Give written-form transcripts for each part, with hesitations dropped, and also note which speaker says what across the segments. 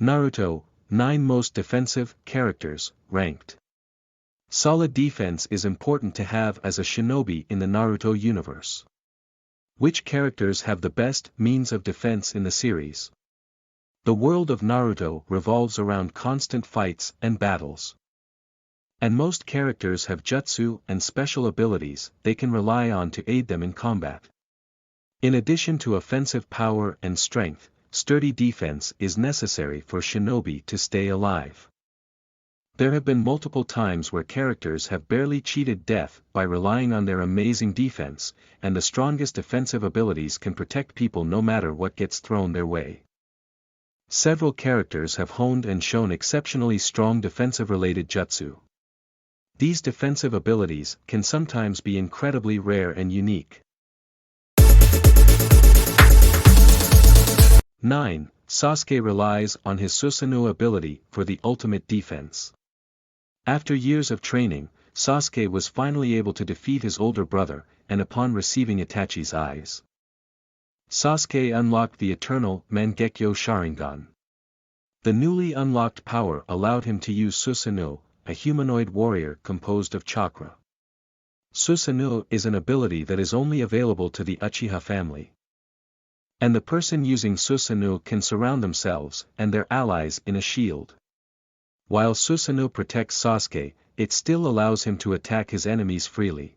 Speaker 1: Naruto, 9 most defensive characters, ranked. Solid defense is important to have as a shinobi in the Naruto universe. Which characters have the best means of defense in the series? The world of Naruto revolves around constant fights and battles. And most characters have jutsu and special abilities they can rely on to aid them in combat. In addition to offensive power and strength, sturdy defense is necessary for shinobi to stay alive. There have been multiple times where characters have barely cheated death by relying on their amazing defense, and the strongest defensive abilities can protect people no matter what gets thrown their way. Several characters have honed and shown exceptionally strong defensive-related jutsu. These defensive abilities can sometimes be incredibly rare and unique. 9. Sasuke relies on his Susanoo ability for the ultimate defense. After years of training, Sasuke was finally able to defeat his older brother, and upon receiving Itachi's eyes, Sasuke unlocked the eternal Mangekyo Sharingan. The newly unlocked power allowed him to use Susanoo, a humanoid warrior composed of chakra. Susanoo is an ability that is only available to the Uchiha family. And the person using Susanoo can surround themselves and their allies in a shield. While Susanoo protects Sasuke, it still allows him to attack his enemies freely.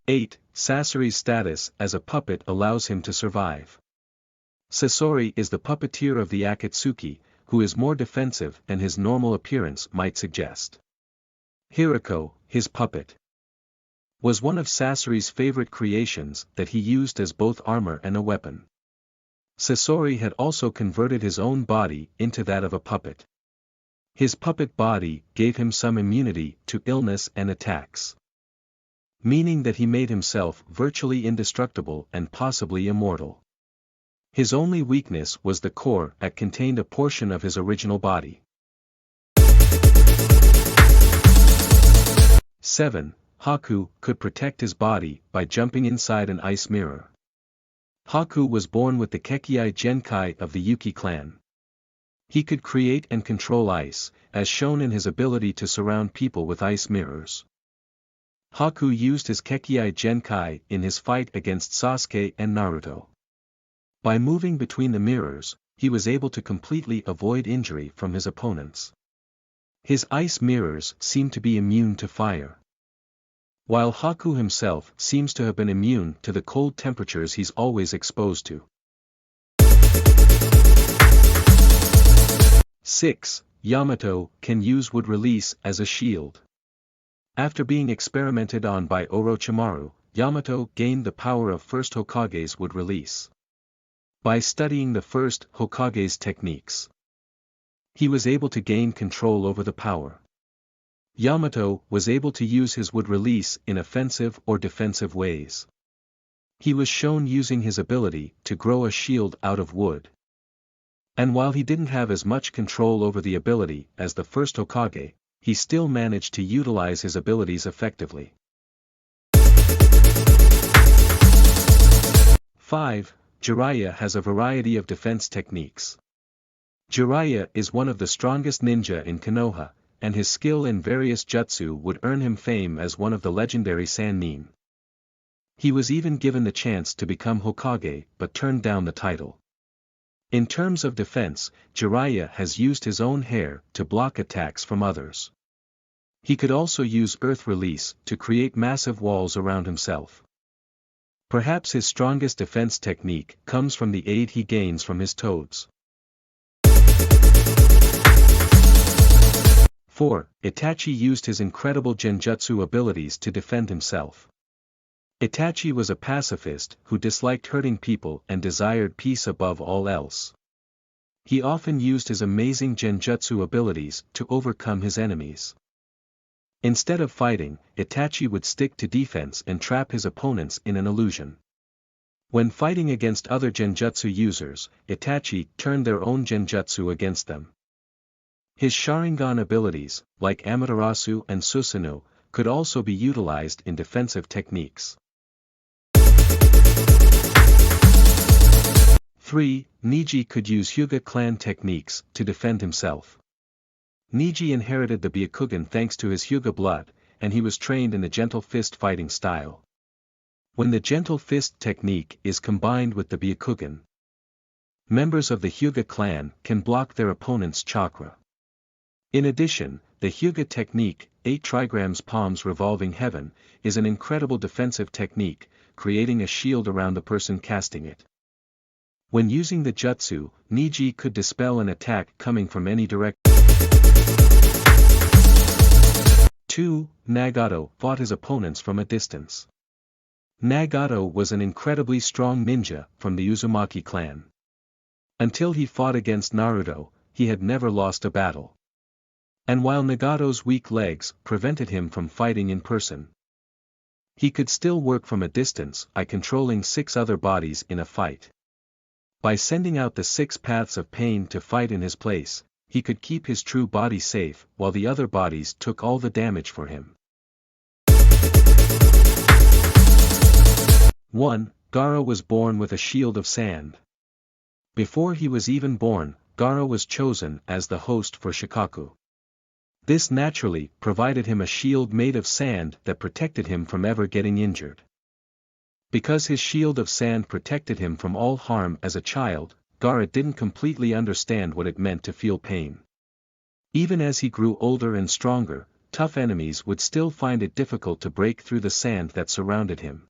Speaker 1: 8. Sasori's status as a puppet allows him to survive. Sasori is the puppeteer of the Akatsuki, who is more defensive than his normal appearance might suggest. Hirako, his puppet, was one of Sasori's favorite creations that he used as both armor and a weapon. Sasori had also converted his own body into that of a puppet. His puppet body gave him some immunity to illness and attacks, meaning that he made himself virtually indestructible and possibly immortal. His only weakness was the core that contained a portion of his original body. 7. Haku could protect his body by jumping inside an ice mirror. Haku was born with the Kekkei Genkai of the Yuki clan. He could create and control ice, as shown in his ability to surround people with ice mirrors. Haku used his Kekkei Genkai in his fight against Sasuke and Naruto. By moving between the mirrors, he was able to completely avoid injury from his opponents. His ice mirrors seemed to be immune to fire, while Haku himself seems to have been immune to the cold temperatures he's always exposed to. 6. Yamato can use wood release as a shield. After being experimented on by Orochimaru, Yamato gained the power of first Hokage's wood release. By studying the first Hokage's techniques, he was able to gain control over the power. Yamato was able to use his wood release in offensive or defensive ways. He was shown using his ability to grow a shield out of wood. And while he didn't have as much control over the ability as the first Hokage, he still managed to utilize his abilities effectively. 5. Jiraiya has a variety of defense techniques. Jiraiya is one of the strongest ninja in Konoha, and his skill in various jutsu would earn him fame as one of the legendary Sannin. He was even given the chance to become Hokage but turned down the title. In terms of defense, Jiraiya has used his own hair to block attacks from others. He could also use earth release to create massive walls around himself. Perhaps his strongest defense technique comes from the aid he gains from his toads. 4. Itachi used his incredible genjutsu abilities to defend himself. Itachi was a pacifist who disliked hurting people and desired peace above all else. He often used his amazing genjutsu abilities to overcome his enemies. Instead of fighting, Itachi would stick to defense and trap his opponents in an illusion. When fighting against other genjutsu users, Itachi turned their own genjutsu against them. His Sharingan abilities, like Amaterasu and Susanoo, could also be utilized in defensive techniques. 3. Niji could use Hyuga clan techniques to defend himself. Niji inherited the Byakugan thanks to his Hyuga blood, and he was trained in the gentle fist fighting style. When the gentle fist technique is combined with the Byakugan, members of the Hyuga clan can block their opponent's chakra. In addition, the Hyuga technique, 8 trigrams palms revolving heaven, is an incredible defensive technique, creating a shield around the person casting it. When using the jutsu, Niji could dispel an attack coming from any direction. 2. Nagato fought his opponents from a distance. Nagato was an incredibly strong ninja from the Uzumaki clan. Until he fought against Naruto, he had never lost a battle. And while Nagato's weak legs prevented him from fighting in person, he could still work from a distance by controlling 6 other bodies in a fight. By sending out the 6 paths of pain to fight in his place, he could keep his true body safe while the other bodies took all the damage for him. 1. Gaara was born with a shield of sand. Before he was even born, Gaara was chosen as the host for Shikaku. This naturally provided him a shield made of sand that protected him from ever getting injured. Because his shield of sand protected him from all harm as a child, Gaara didn't completely understand what it meant to feel pain. Even as he grew older and stronger, tough enemies would still find it difficult to break through the sand that surrounded him.